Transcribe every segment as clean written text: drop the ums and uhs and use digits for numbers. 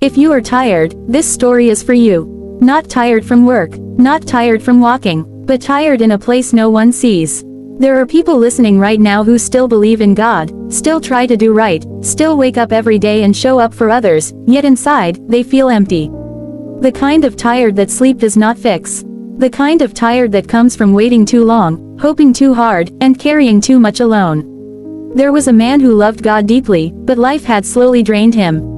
If you are tired, this story is for you. Not tired from work, not tired from walking, but tired in a place no one sees. There are people listening right now who still believe in God, still try to do right, still wake up every day and show up for others, yet inside, they feel empty. The kind of tired that sleep does not fix. The kind of tired that comes from waiting too long, hoping too hard, and carrying too much alone. There was a man who loved God deeply, but life had slowly drained him.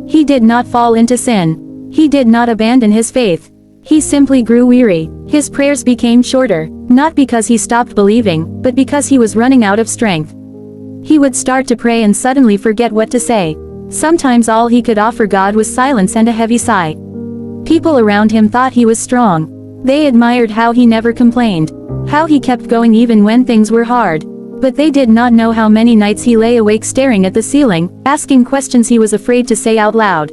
He did not fall into sin. He did not abandon his faith. He simply grew weary. His prayers became shorter, not because he stopped believing, but because he was running out of strength. He would start to pray and suddenly forget what to say. Sometimes all he could offer God was silence and a heavy sigh. People around him thought he was strong. They admired how he never complained, how he kept going even when things were hard. But they did not know how many nights he lay awake staring at the ceiling, asking questions he was afraid to say out loud.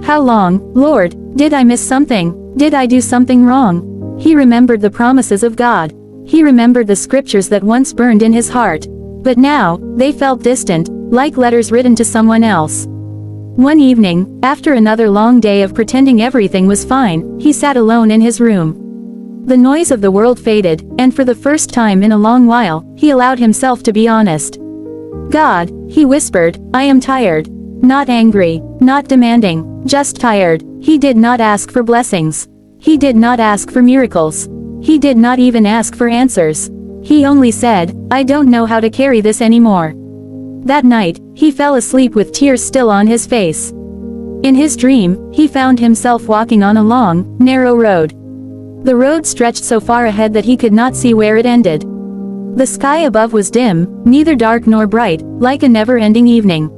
How long, Lord? Did I miss something? Did I do something wrong? He remembered the promises of God. He remembered the scriptures that once burned in his heart. But now, they felt distant, like letters written to someone else. One evening, after another long day of pretending everything was fine, he sat alone in his room. The noise of the world faded, and for the first time in a long while, he allowed himself to be honest. God, he whispered, I am tired. Not angry, not demanding, just tired. He did not ask for blessings. He did not ask for miracles. He did not even ask for answers. He only said, I don't know how to carry this anymore. That night, he fell asleep with tears still on his face. In his dream, he found himself walking on a long, narrow road. The road stretched so far ahead that he could not see where it ended. The sky above was dim, neither dark nor bright, like a never-ending evening.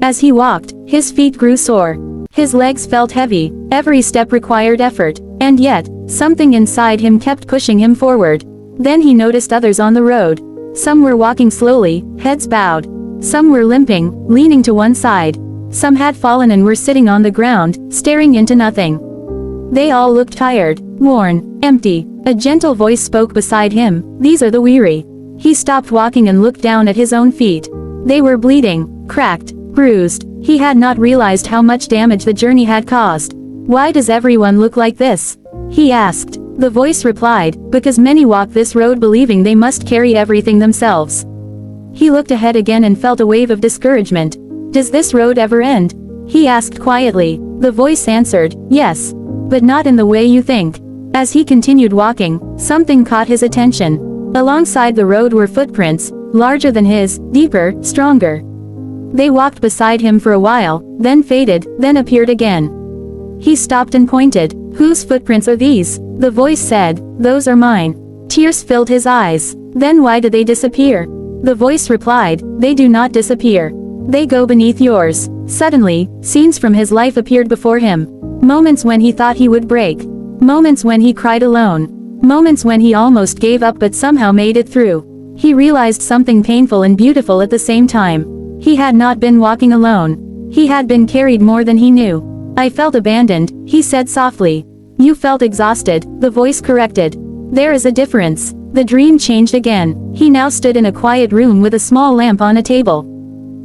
As he walked, his feet grew sore. His legs felt heavy, every step required effort, and yet, something inside him kept pushing him forward. Then he noticed others on the road. Some were walking slowly, heads bowed. Some were limping, leaning to one side. Some had fallen and were sitting on the ground, staring into nothing. They all looked tired, worn, empty. A gentle voice spoke beside him, these are the weary. He stopped walking and looked down at his own feet. They were bleeding, cracked, bruised. He had not realized how much damage the journey had caused. Why does everyone look like this? He asked. The voice replied, because many walk this road believing they must carry everything themselves. He looked ahead again and felt a wave of discouragement. Does this road ever end? He asked quietly. The voice answered, yes. But not in the way you think. As he continued walking, something caught his attention. Alongside the road were footprints, larger than his, deeper, stronger. They walked beside him for a while, then faded, then appeared again. He stopped and pointed. Whose footprints are these? The voice said, those are mine. Tears filled his eyes. Then why do they disappear? The voice replied, they do not disappear. They go beneath yours. Suddenly, scenes from his life appeared before him. Moments when he thought he would break. Moments when he cried alone. Moments when he almost gave up but somehow made it through. He realized something painful and beautiful at the same time. He had not been walking alone. He had been carried more than he knew. I felt abandoned, he said softly. You felt exhausted, the voice corrected. There is a difference. The dream changed again. He now stood in a quiet room with a small lamp on a table.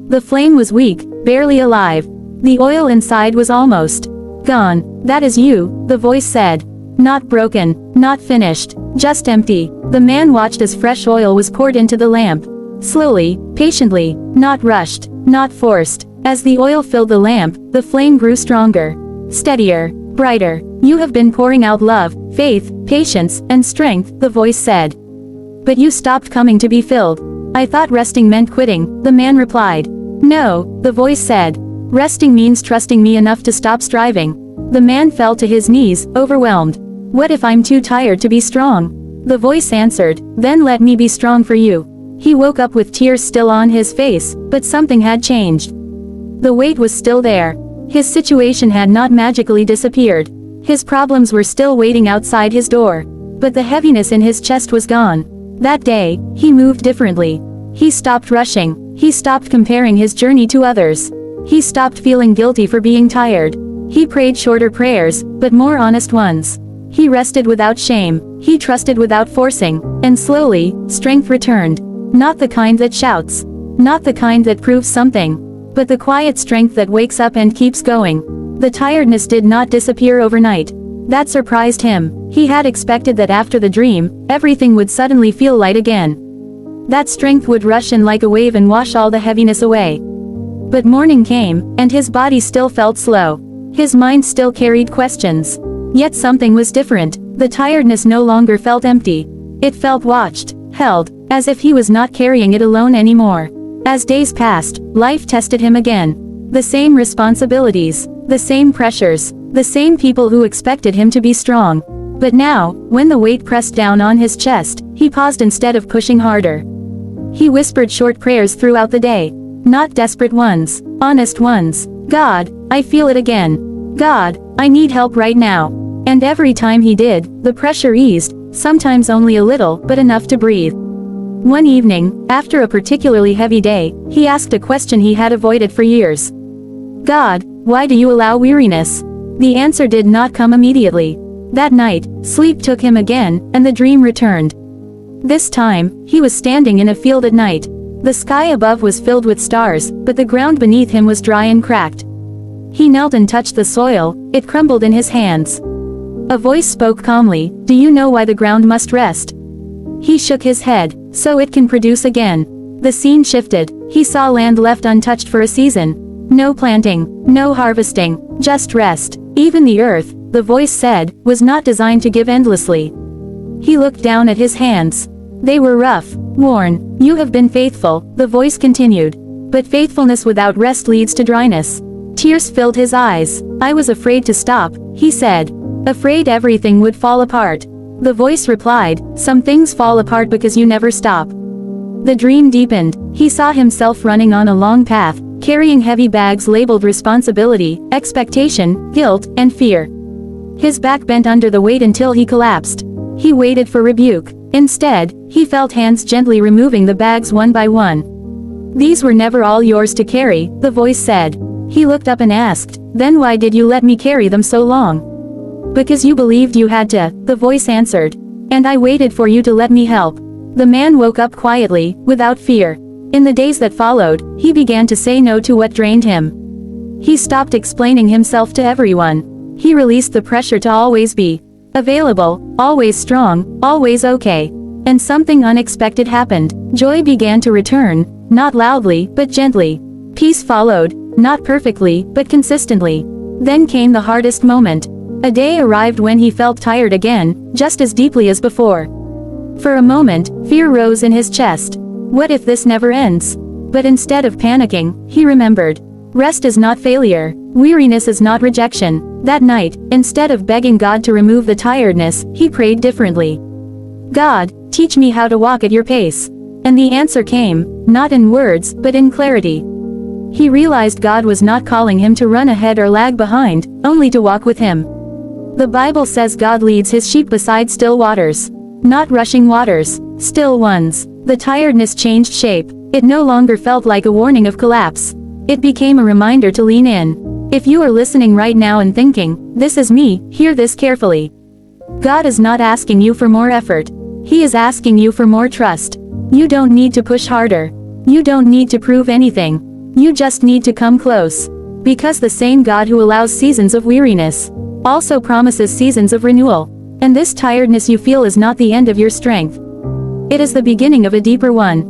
The flame was weak, barely alive. The oil inside was almost gone. That is you, the voice said. Not broken, not finished, just empty. The man watched as fresh oil was poured into the lamp. Slowly, patiently, not rushed, not forced. As the oil filled the lamp, the flame grew stronger, steadier, brighter. You have been pouring out love, faith, patience, and strength, the voice said. But you stopped coming to be filled. I thought resting meant quitting, the man replied. No, the voice said. Resting means trusting me enough to stop striving. The man fell to his knees, overwhelmed. What if I'm too tired to be strong? The voice answered, then let me be strong for you. He woke up with tears still on his face, but something had changed. The weight was still there. His situation had not magically disappeared. His problems were still waiting outside his door. But the heaviness in his chest was gone. That day, he moved differently. He stopped rushing. He stopped comparing his journey to others. He stopped feeling guilty for being tired. He prayed shorter prayers, but more honest ones. He rested without shame. He trusted without forcing. And slowly, strength returned. Not the kind that shouts. Not the kind that proves something. But the quiet strength that wakes up and keeps going. The tiredness did not disappear overnight. That surprised him. He had expected that after the dream, everything would suddenly feel light again. That strength would rush in like a wave and wash all the heaviness away. But morning came, and his body still felt slow. His mind still carried questions. Yet something was different. The tiredness no longer felt empty. It felt watched, held, as if he was not carrying it alone anymore. As days passed, life tested him again. The same responsibilities, the same pressures, the same people who expected him to be strong. But now, when the weight pressed down on his chest, he paused instead of pushing harder. He whispered short prayers throughout the day. Not desperate ones, honest ones. God, I feel it again. God, I need help right now. And every time he did, the pressure eased, sometimes only a little, but enough to breathe. One evening, after a particularly heavy day, he asked a question he had avoided for years. God, why do you allow weariness? The answer did not come immediately. That night, sleep took him again, and the dream returned. This time, he was standing in a field at night. The sky above was filled with stars, but the ground beneath him was dry and cracked. He knelt and touched the soil, it crumbled in his hands. A voice spoke calmly, "Do you know why the ground must rest?" He shook his head, "So it can produce again." The scene shifted. He saw land left untouched for a season. No planting, no harvesting, just rest. Even the earth, the voice said, was not designed to give endlessly. He looked down at his hands. They were rough, worn. "You have been faithful," the voice continued. "But faithfulness without rest leads to dryness." Tears filled his eyes. "I was afraid to stop," he said. "Afraid everything would fall apart." The voice replied, "Some things fall apart because you never stop." The dream deepened. He saw himself running on a long path, carrying heavy bags labeled responsibility, expectation, guilt, and fear. His back bent under the weight until he collapsed. He waited for rebuke. Instead, he felt hands gently removing the bags one by one. "These were never all yours to carry," the voice said. He looked up and asked, "Then why did you let me carry them so long?" "Because you believed you had to," the voice answered. "And I waited for you to let me help." The man woke up quietly, without fear. In the days that followed, he began to say no to what drained him. He stopped explaining himself to everyone. He released the pressure to always be available, always strong, always okay. And something unexpected happened. Joy began to return, not loudly, but gently. Peace followed, not perfectly, but consistently. Then came the hardest moment. A day arrived when he felt tired again, just as deeply as before. For a moment, fear rose in his chest. What if this never ends? But instead of panicking, he remembered. Rest is not failure. Weariness is not rejection. That night, instead of begging God to remove the tiredness, he prayed differently. "God, teach me how to walk at your pace." And the answer came, not in words, but in clarity. He realized God was not calling him to run ahead or lag behind, only to walk with him. The Bible says God leads his sheep beside still waters. Not rushing waters, still ones. The tiredness changed shape. It no longer felt like a warning of collapse. It became a reminder to lean in. If you are listening right now and thinking, "This is me," hear this carefully. God is not asking you for more effort. He is asking you for more trust. You don't need to push harder. You don't need to prove anything. You just need to come close. Because the same God who allows seasons of weariness also promises seasons of renewal. And this tiredness you feel is not the end of your strength. It is the beginning of a deeper one.